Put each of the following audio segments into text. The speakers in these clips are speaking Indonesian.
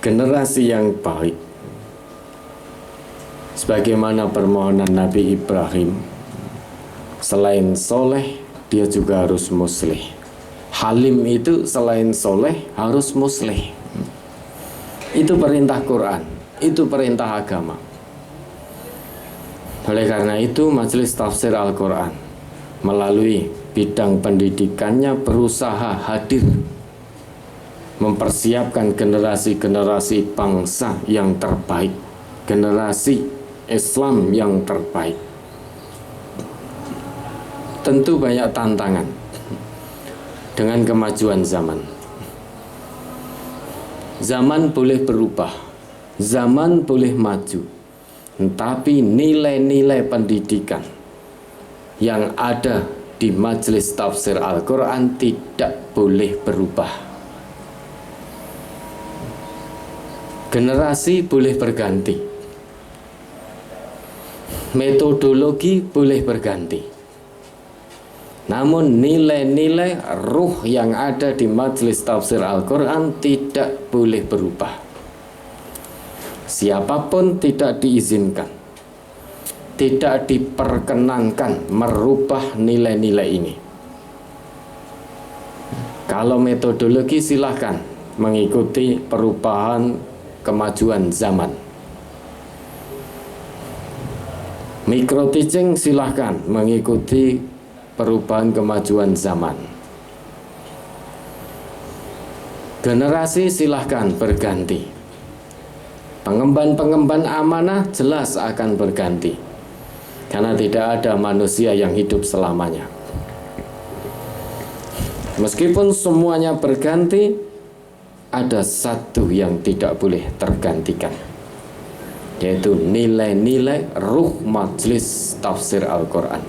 generasi yang baik. Sebagaimana permohonan Nabi Ibrahim, selain soleh, dia juga harus muslih. Halim itu selain soleh, harus muslih. Itu perintah Quran, itu perintah agama. Oleh karena itu, Majelis Tafsir Al-Quran melalui bidang pendidikannya berusaha hadir mempersiapkan generasi-generasi bangsa yang terbaik, generasi Islam yang terbaik. Tentu banyak tantangan dengan kemajuan zaman. Zaman boleh berubah, zaman boleh maju, tapi nilai-nilai pendidikan yang ada di Majelis Tafsir Al-Quran tidak boleh berubah. Generasi boleh berganti, metodologi boleh berganti, namun nilai-nilai ruh yang ada di Majelis Tafsir Al-Quran tidak boleh berubah. Siapapun tidak diizinkan, tidak diperkenankan merubah nilai-nilai ini. Kalau metodologi silahkan mengikuti perubahan kemajuan zaman. Micro teaching silahkan mengikuti perubahan kemajuan zaman. Generasi silahkan berganti. Pengemban-pengemban amanah jelas akan berganti, karena tidak ada manusia yang hidup selamanya. Meskipun semuanya berganti, ada satu yang tidak boleh tergantikan, yaitu nilai-nilai ruh Majelis Tafsir Al-Quran.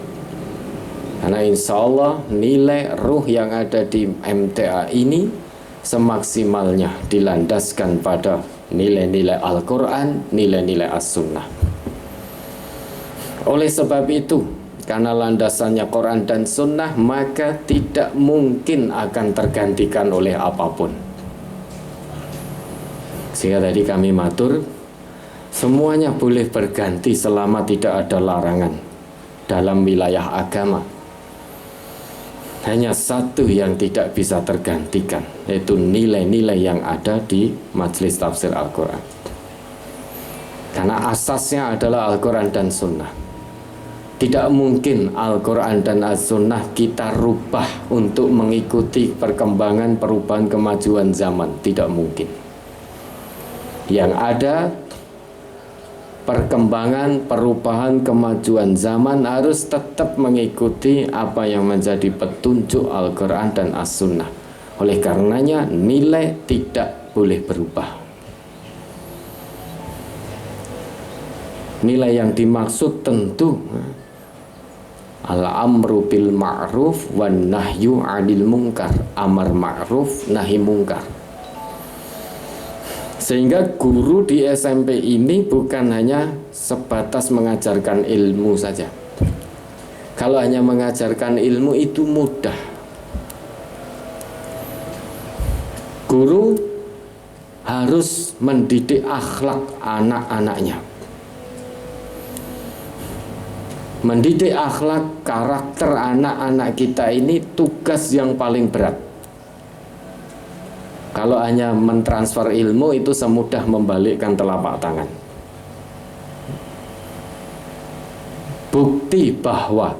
Karena insya Allah nilai ruh yang ada di MTA ini semaksimalnya dilandaskan pada nilai-nilai Al-Quran, nilai-nilai As-Sunnah. Oleh sebab itu, karena landasannya Quran dan Sunnah, maka tidak mungkin akan tergantikan oleh apapun. Sehingga tadi kami matur, semuanya boleh berganti selama tidak ada larangan dalam wilayah agama. Hanya satu yang tidak bisa tergantikan, yaitu nilai-nilai yang ada di Majelis Tafsir Al-Quran. Karena asasnya adalah Al-Quran dan Sunnah. Tidak mungkin Al-Quran dan As-Sunnah kita rubah untuk mengikuti perkembangan perubahan kemajuan zaman. Tidak mungkin. Yang ada perkembangan, perubahan, kemajuan zaman harus tetap mengikuti apa yang menjadi petunjuk Al-Quran dan As-Sunnah. Oleh karenanya nilai tidak boleh berubah. Nilai yang dimaksud tentu al-amru bil ma'ruf wan nahyu 'anil munkar, amar ma'ruf nahi munkar. Sehingga guru di SMP ini bukan hanya sebatas mengajarkan ilmu saja. Kalau hanya mengajarkan ilmu itu mudah. Guru harus mendidik akhlak anak-anaknya. Mendidik akhlak, karakter anak-anak kita ini tugas yang paling berat. Kalau hanya mentransfer ilmu itu semudah membalikkan telapak tangan. Bukti bahwa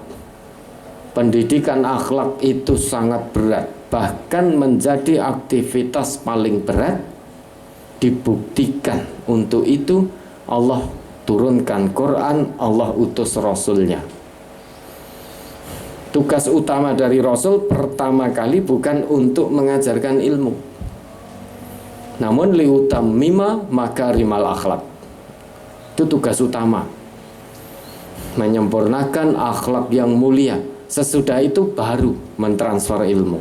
pendidikan akhlak itu sangat berat, bahkan menjadi aktivitas paling berat, dibuktikan untuk itu Allah turunkan Quran, Allah utus Rasulnya. Tugas utama dari Rasul pertama kali bukan untuk mengajarkan ilmu, namun liutammima makarimal akhlak. Itu tugas utama, menyempurnakan akhlak yang mulia. Sesudah itu baru mentransfer ilmu.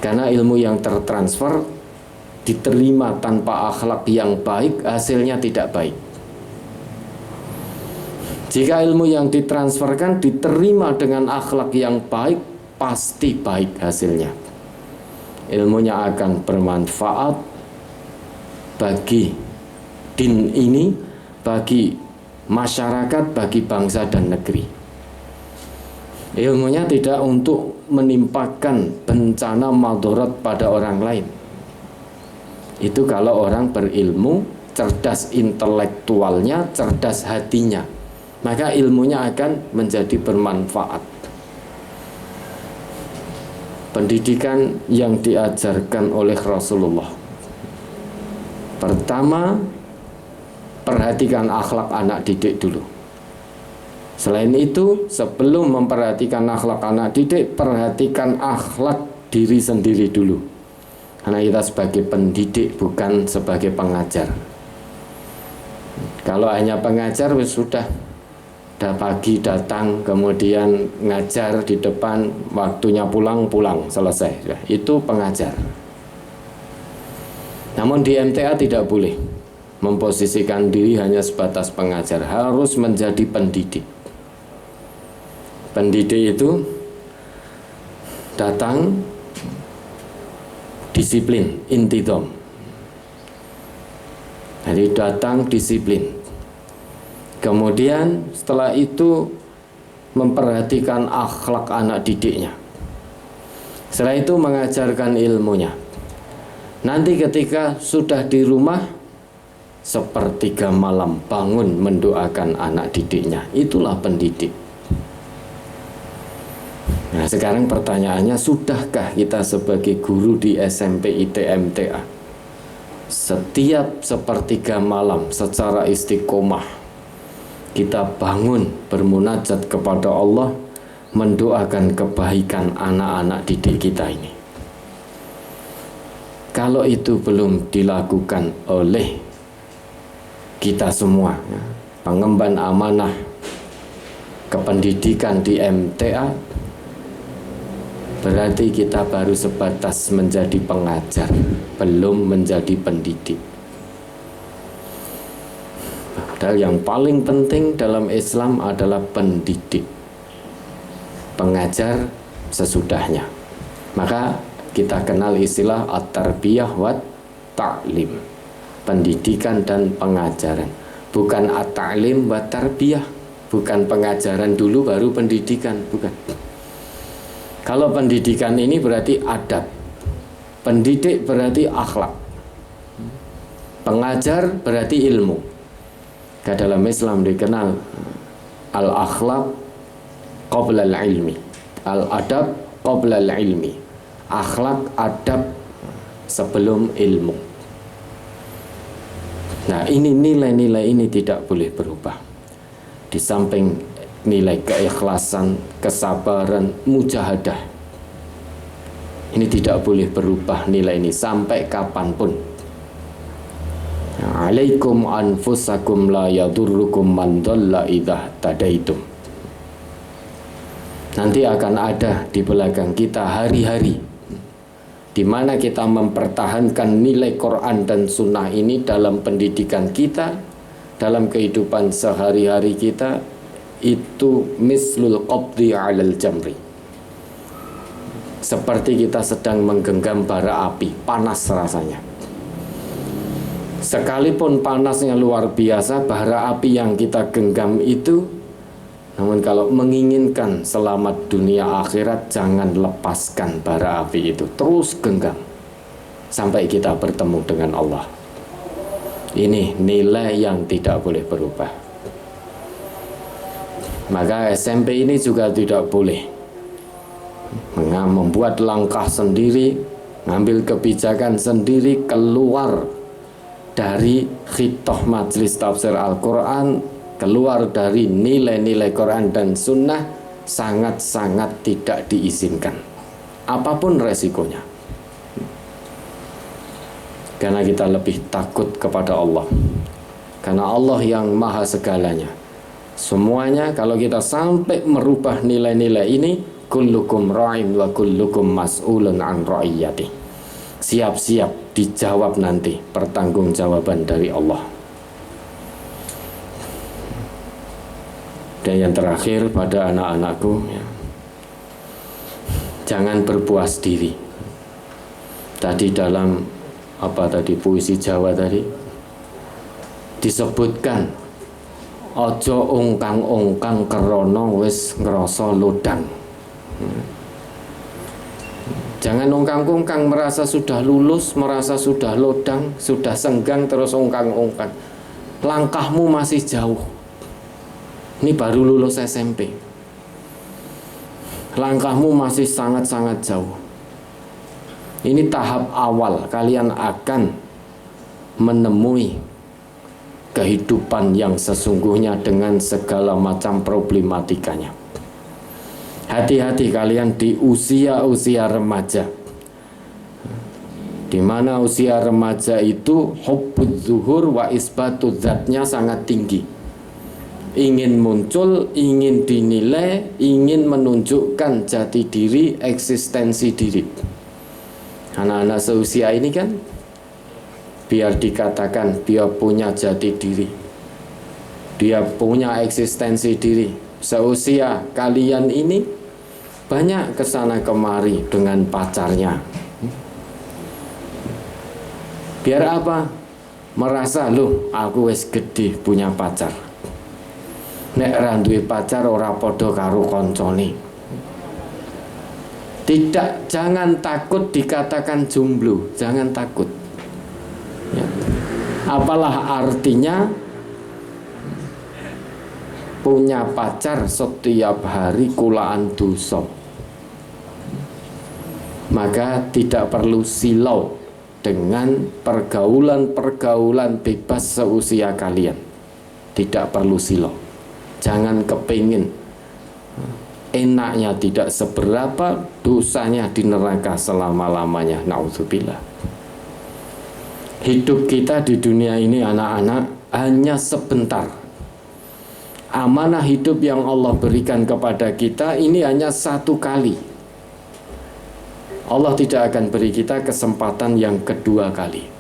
Karena ilmu yang tertransfer diterima tanpa akhlak yang baik, hasilnya tidak baik. Jika ilmu yang ditransferkan diterima dengan akhlak yang baik, pasti baik hasilnya. ilmunya akan bermanfaat bagi din ini, bagi masyarakat, bagi bangsa dan negeri. Ilmunya tidak untuk menimpakan bencana madharat pada orang lain. Itu kalau orang berilmu, cerdas intelektualnya, cerdas hatinya, maka ilmunya akan menjadi bermanfaat. Pendidikan yang diajarkan oleh Rasulullah, pertama, perhatikan akhlak anak didik dulu. Selain itu, sebelum memperhatikan akhlak anak didik, perhatikan akhlak diri sendiri dulu. Karena kita sebagai pendidik, bukan sebagai pengajar. Kalau hanya pengajar, sudah pagi datang, kemudian ngajar di depan, waktunya pulang, selesai. Itu pengajar. Namun di MTA tidak boleh memposisikan diri hanya sebatas pengajar, harus menjadi pendidik. Pendidik itu datang disiplin, intidham. Jadi datang disiplin. Kemudian setelah itu memperhatikan akhlak anak didiknya. Setelah itu mengajarkan ilmunya. Nanti ketika sudah di rumah, sepertiga malam bangun mendoakan anak didiknya. Itulah pendidik. Nah, sekarang pertanyaannya, sudahkah kita sebagai guru di SMP ITM MTA setiap sepertiga malam secara istiqomah kita bangun bermunajat kepada Allah, mendoakan kebaikan anak-anak didik kita ini? Kalau itu belum dilakukan oleh kita semua, pengemban amanah kependidikan di MTA, berarti kita baru sebatas menjadi pengajar, belum menjadi pendidik. Padahal yang paling penting dalam Islam adalah pendidik, pengajar sesudahnya. Maka kita kenal istilah at-tarbiyah wa ta'lim, pendidikan dan pengajaran. Bukan at-ta'lim wa tarbiyah, bukan pengajaran dulu baru pendidikan, bukan. Kalau pendidikan ini berarti adab, pendidik berarti akhlak, pengajar berarti ilmu. Dalam Islam dikenal al-akhlaq qabla al-ilmi, al-adab qabla al-ilmi, akhlak adab sebelum ilmu. Nah, ini nilai-nilai ini tidak boleh berubah. Di samping nilai keikhlasan, kesabaran, mujahadah, ini tidak boleh berubah nilai ini sampai kapanpun. Alaikum anfusakum la yadurrukum man dhalla idza tadaitum. Nanti akan ada di belakang kita hari-hari di mana kita mempertahankan nilai Quran dan Sunnah ini dalam pendidikan kita, dalam kehidupan sehari-hari kita. Itu mislul qabdi alal jamri, seperti kita sedang menggenggam bara api, panas rasanya. Sekalipun panasnya luar biasa bara api yang kita genggam itu, namun kalau menginginkan selamat dunia akhirat, jangan lepaskan bara api itu, terus genggam sampai kita bertemu dengan Allah. Ini nilai yang tidak boleh berubah. Maka SMP ini juga tidak boleh membuat langkah sendiri, ngambil kebijakan sendiri, keluar dari khitoh majelis tafsir Al-Quran, keluar dari nilai-nilai Quran dan Sunnah, sangat-sangat tidak diizinkan, apapun resikonya. Karena kita lebih takut kepada Allah, karena Allah yang maha segalanya. Semuanya kalau kita sampai merubah nilai-nilai ini, kullukum ra'in wa kullukum mas'ulun an ra'iyati. Siap-siap dijawab nanti, pertanggungjawaban dari Allah. Dan yang terakhir pada anak-anakku, ya, jangan berpuas diri. Tadi dalam puisi Jawa tadi disebutkan ojo ungkang-ungkang krana wis ngrasa lodang. Jangan ungkang-ungkang merasa sudah lulus, merasa sudah lodang, sudah senggang terus ungkang-ungkang. Langkahmu masih jauh. Ini baru lulus SMP. Langkahmu masih sangat-sangat jauh. Ini tahap awal, kalian akan menemui kehidupan yang sesungguhnya dengan segala macam problematikanya. Hati-hati kalian di usia-usia remaja, di mana usia remaja itu hubbuz zuhur wa isbatu dzatnya sangat tinggi. Ingin muncul, ingin dinilai, ingin menunjukkan jati diri, eksistensi diri. Anak-anak seusia ini kan biar dikatakan dia punya jati diri, dia punya eksistensi diri. Seusia kalian ini banyak kesana kemari dengan pacarnya. Biar apa? Merasa loh aku wis gede punya pacar. Nek ra duwe pacar ora padha karo koncone. Tidak, jangan takut dikatakan jomblo, jangan takut. Ya. Apalah artinya punya pacar setiap hari kulaan dosa. Maka tidak perlu silau dengan pergaulan-pergaulan bebas seusia kalian. Tidak perlu silau. Jangan kepingin enaknya tidak seberapa, dosanya di neraka selama-lamanya. Naudzubillah. Hidup kita di dunia ini anak-anak hanya sebentar. Amanah hidup yang Allah berikan kepada kita ini hanya satu kali. Allah tidak akan beri kita kesempatan yang kedua kali.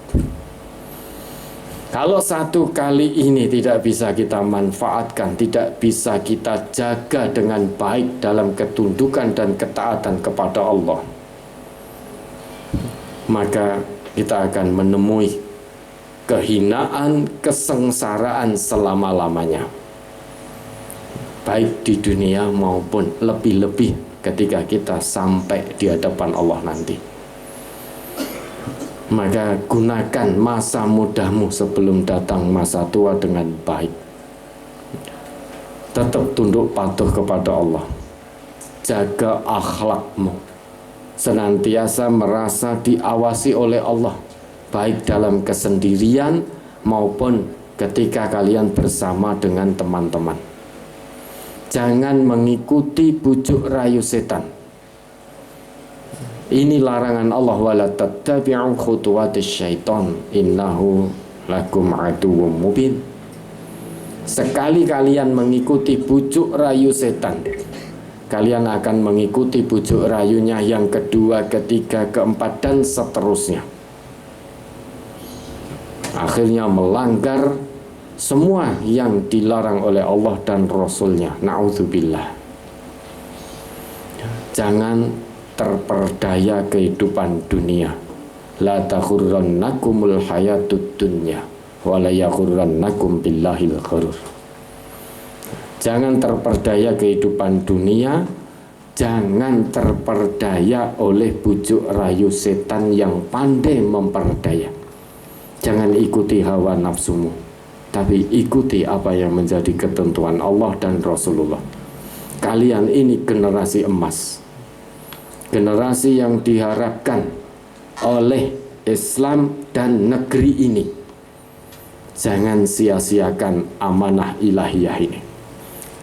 Kalau satu kali ini tidak bisa kita manfaatkan, tidak bisa kita jaga dengan baik dalam ketundukan dan ketaatan kepada Allah, maka kita akan menemui kehinaan, kesengsaraan selama-lamanya, baik di dunia maupun lebih-lebih ketika kita sampai di hadapan Allah nanti. Maka gunakan masa mudahmu sebelum datang masa tua dengan baik. Tetap tunduk patuh kepada Allah. Jaga akhlakmu. Senantiasa merasa diawasi oleh Allah, baik dalam kesendirian maupun ketika kalian bersama dengan teman-teman. Jangan mengikuti bujuk rayu setan. Ini larangan Allah, wala tattabi'u khutuwatis syaitan innahu lakum aduwwum mubin. Sekali kalian mengikuti bujuk rayu setan, kalian akan mengikuti bujuk rayunya yang kedua, ketiga, keempat, dan seterusnya. Akhirnya melanggar semua yang dilarang oleh Allah dan Rasulnya. Na'udzubillah. Jangan terperdaya kehidupan dunia. La taghurrannakumul hayatud dunya wa la yaghurrannakum billahil ghurur. Jangan terperdaya kehidupan dunia, jangan terperdaya oleh bujuk rayu setan yang pandai memperdaya. Jangan ikuti hawa nafsumu, tapi ikuti apa yang menjadi ketentuan Allah dan Rasulullah. Kalian ini generasi emas, generasi yang diharapkan oleh Islam dan negeri ini. Jangan sia-siakan amanah ilahiyah ini.